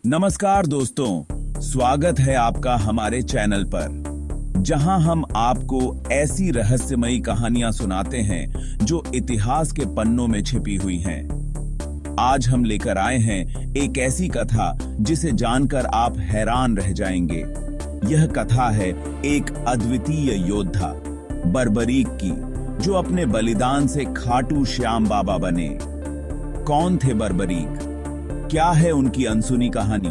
नमस्कार दोस्तों, स्वागत है आपका हमारे चैनल पर, जहां हम आपको ऐसी रहस्यमयी कहानियां सुनाते हैं जो इतिहास के पन्नों में छिपी हुई हैं। आज हम लेकर आए हैं एक ऐसी कथा जिसे जानकर आप हैरान रह जाएंगे। यह कथा है एक अद्वितीय योद्धा बर्बरीक की, जो अपने बलिदान से खाटू श्याम बाबा बने। कौन थे बर्बरीक? क्या है उनकी अनसुनी कहानी?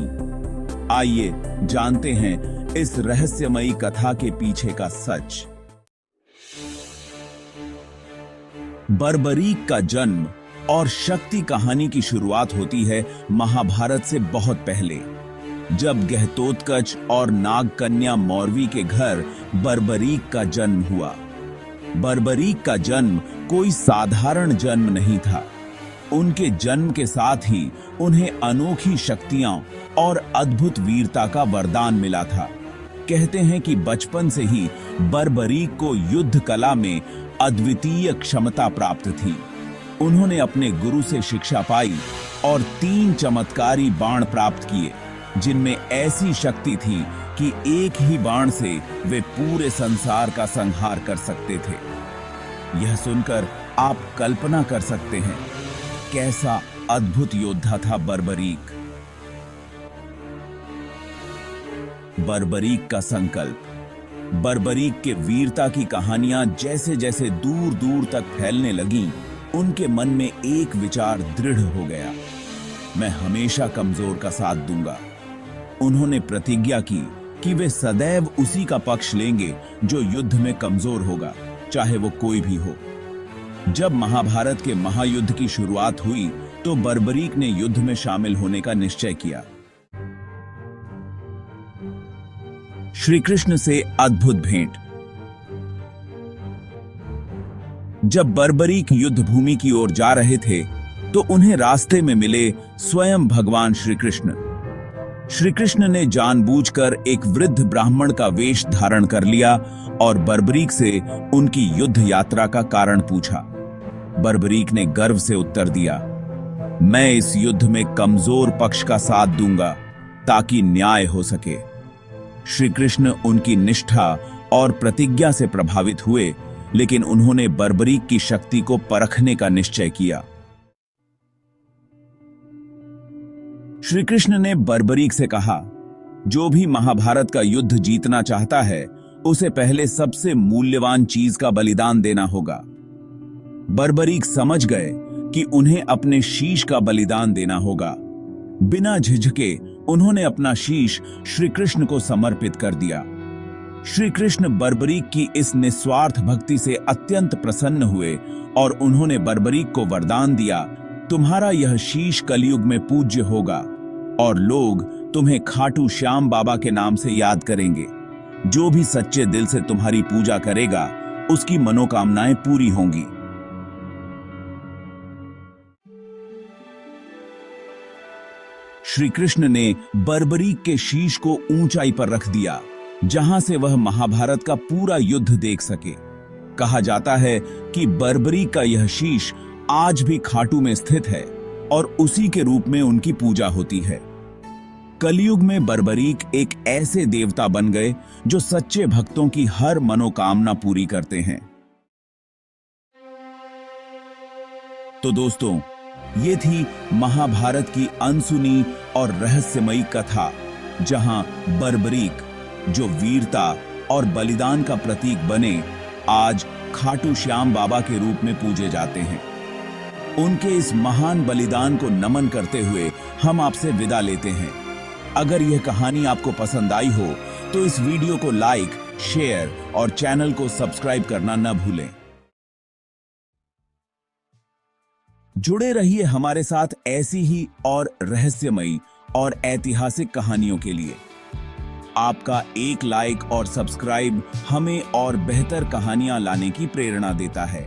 आइए जानते हैं इस रहस्यमयी कथा के पीछे का सच। बर्बरीक का जन्म और शक्ति कहानी की शुरुआत होती है महाभारत से बहुत पहले, जब गहतोत्कच और नागकन्या मौरवी के घर बर्बरीक का जन्म हुआ। बर्बरीक का जन्म कोई साधारण जन्म नहीं था। उनके जन्म के साथ ही उन्हें अनोखी शक्तियां और अद्भुत वीरता का वरदान मिला था। कहते हैं कि बचपन से ही बर्बरीक को युद्ध कला में अद्वितीय क्षमता प्राप्त थी। उन्होंने अपने गुरु से शिक्षा पाई और 3 चमत्कारी बाण प्राप्त किए, जिनमें ऐसी शक्ति थी कि एक ही बाण से वे पूरे संसार का संहार कर सकते थे। यह सुनकर आप कल्पना कर सकते हैं कैसा अद्भुत योद्धा था बर्बरीक। बर्बरीक का संकल्प। बर्बरीक के वीरता की कहानियां जैसे जैसे दूर दूर तक फैलने लगीं, उनके मन में एक विचार दृढ़ हो गया, मैं हमेशा कमजोर का साथ दूंगा। उन्होंने प्रतिज्ञा की कि वे सदैव उसी का पक्ष लेंगे जो युद्ध में कमजोर होगा, चाहे वो कोई भी हो। जब महाभारत के महायुद्ध की शुरुआत हुई तो बर्बरीक ने युद्ध में शामिल होने का निश्चय किया। श्री कृष्ण से अद्भुत भेंट। जब बर्बरीक युद्ध भूमि की ओर जा रहे थे तो उन्हें रास्ते में मिले स्वयं भगवान श्री कृष्ण। श्री कृष्ण ने जानबूझकर एक वृद्ध ब्राह्मण का वेश धारण कर लिया और बर्बरीक से उनकी युद्ध यात्रा का कारण पूछा। बर्बरीक ने गर्व से उत्तर दिया, मैं इस युद्ध में कमजोर पक्ष का साथ दूंगा ताकि न्याय हो सके। श्री कृष्ण उनकी निष्ठा और प्रतिज्ञा से प्रभावित हुए, लेकिन उन्होंने बर्बरीक की शक्ति को परखने का निश्चय किया। श्री कृष्ण ने बर्बरीक से कहा, जो भी महाभारत का युद्ध जीतना चाहता है, उसे पहले सबसे मूल्यवान चीज का बलिदान देना होगा। बर्बरीक समझ गए कि उन्हें अपने शीश का बलिदान देना होगा। बिना झिझके उन्होंने अपना शीश श्री कृष्ण को समर्पित कर दिया। श्री कृष्ण बर्बरीक की इस निस्वार्थ भक्ति से अत्यंत प्रसन्न हुए और उन्होंने बर्बरीक को वरदान दिया, तुम्हारा यह शीश कलयुग में पूज्य होगा और लोग तुम्हें खाटू श्याम बाबा के नाम से याद करेंगे। जो भी सच्चे दिल से तुम्हारी पूजा करेगा, उसकी मनोकामनाएं पूरी होंगी। श्री कृष्ण ने बर्बरीक के शीश को ऊंचाई पर रख दिया, जहां से वह महाभारत का पूरा युद्ध देख सके। कहा जाता है कि बर्बरीक का यह शीश आज भी खाटू में स्थित है और उसी के रूप में उनकी पूजा होती है। कलयुग में बर्बरीक एक ऐसे देवता बन गए जो सच्चे भक्तों की हर मनोकामना पूरी करते हैं। तो दोस्तों, ये थी महाभारत की अनसुनी और रहस्यमयी कथा, जहां बर्बरीक, जो वीरता और बलिदान का प्रतीक बने, आज खाटू श्याम बाबा के रूप में पूजे जाते हैं। उनके इस महान बलिदान को नमन करते हुए हम आपसे विदा लेते हैं। अगर यह कहानी आपको पसंद आई हो तो इस वीडियो को लाइक, शेयर और चैनल को सब्सक्राइब करना न भूलें। जुड़े रहिए हमारे साथ ऐसी ही और रहस्यमयी और ऐतिहासिक कहानियों के लिए। आपका एक लाइक और सब्सक्राइब हमें और बेहतर कहानियां लाने की प्रेरणा देता है।